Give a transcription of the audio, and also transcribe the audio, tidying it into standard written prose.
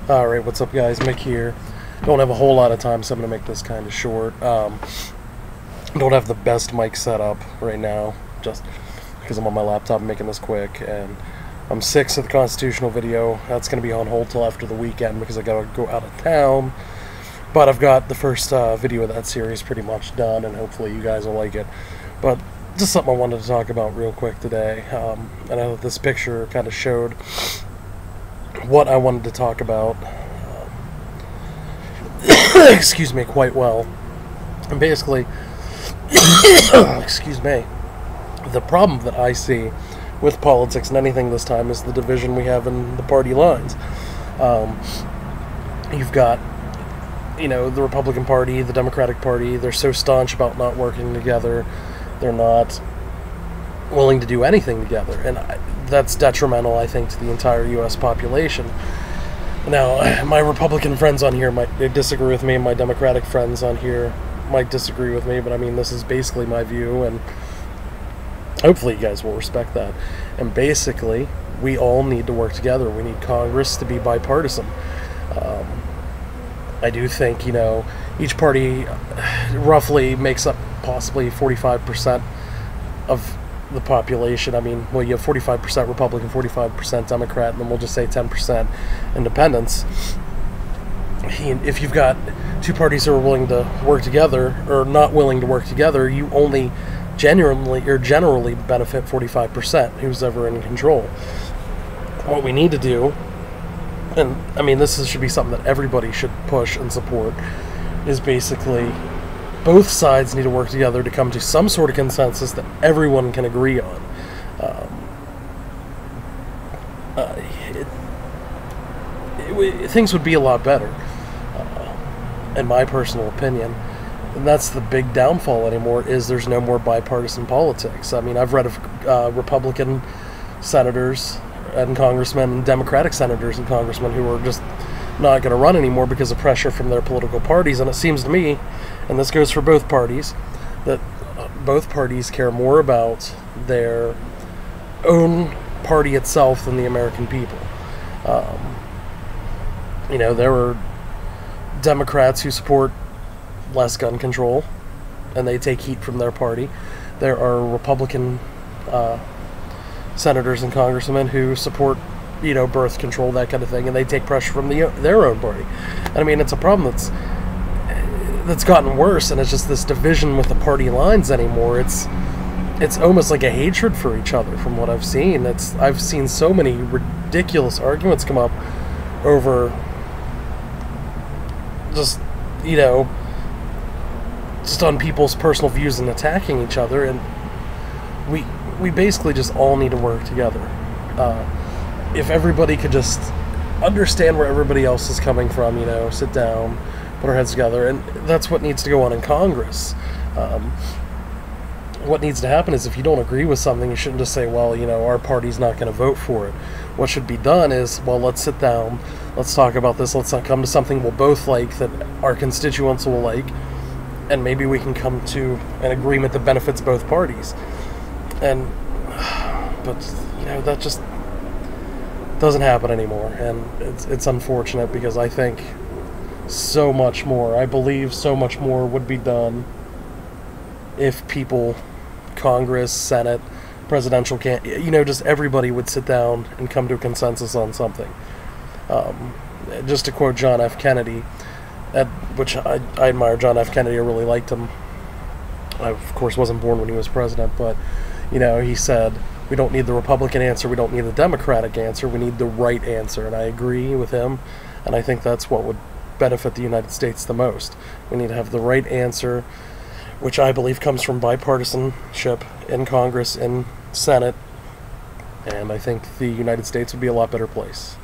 Alright, what's up guys, Mick here. Don't have a whole lot of time, so I'm going to make this kind of short. Don't have the best mic set up right now, just because I'm on my laptop making this quick, and I'm 6 of the constitutional video. That's going to be on hold till after the weekend because I got to go out of town. But I've got the first video of that series pretty much done, and hopefully you guys will like it. But just something I wanted to talk about real quick today. I know that this picture kind of showed what I wanted to talk about, excuse me, quite well. And basically, excuse me, the problem that I see with politics and anything this time is the division we have in the party lines. You've got, the Republican Party, the Democratic Party. They're so staunch about not working together. They're not willing to do anything together, and that's detrimental, I think, to the entire U.S. population. Now, my Republican friends on here might disagree with me, and my Democratic friends on here might disagree with me, but I mean, this is basically my view, and hopefully you guys will respect that. And basically, we all need to work together. We need Congress to be bipartisan. I do think, each party roughly makes up possibly 45% of the population. I mean, well, you have 45% Republican, 45% Democrat, and then we'll just say 10% independents. If you've got two parties who are willing to work together, or not willing to work together, you only generally benefit 45%, who's ever in control. What we need to do, and I mean, this should be something that everybody should push and support, is basically both sides need to work together to come to some sort of consensus that everyone can agree on. Things would be a lot better, in my personal opinion. And that's the big downfall anymore, is there's no more bipartisan politics. I mean, I've read of Republican senators and congressmen and Democratic senators and congressmen who are just not going to run anymore because of pressure from their political parties. And it seems to me, and this goes for both parties, that both parties care more about their own party itself than the American people. There are Democrats who support less gun control, and they take heat from their party. There are Republican senators and congressmen who support birth control, that kind of thing, and they take pressure from their own party. And I mean, it's a problem that's gotten worse, and it's just this division with the party lines anymore. It's almost like a hatred for each other from what I've seen. I've seen so many ridiculous arguments come up over just on people's personal views and attacking each other, and we basically just all need to work together. If everybody could just understand where everybody else is coming from, sit down, put our heads together, and that's what needs to go on in Congress. What needs to happen is, if you don't agree with something, you shouldn't just say, well, our party's not going to vote for it. What should be done is, well, let's sit down, let's talk about this, let's come to something we'll both like, that our constituents will like, and maybe we can come to an agreement that benefits both parties. But that just doesn't happen anymore, and it's unfortunate, because I think so much more, I believe so much more would be done if people, Congress, Senate, presidential just everybody would sit down and come to a consensus on something. Just to quote John F. Kennedy, which I admire John F. Kennedy, I really liked him. I, of course, wasn't born when he was president, but he said, we don't need the Republican answer, we don't need the Democratic answer, we need the right answer. And I agree with him, and I think that's what would benefit the United States the most. We need to have the right answer, which I believe comes from bipartisanship in Congress, in Senate, and I think the United States would be a lot better place.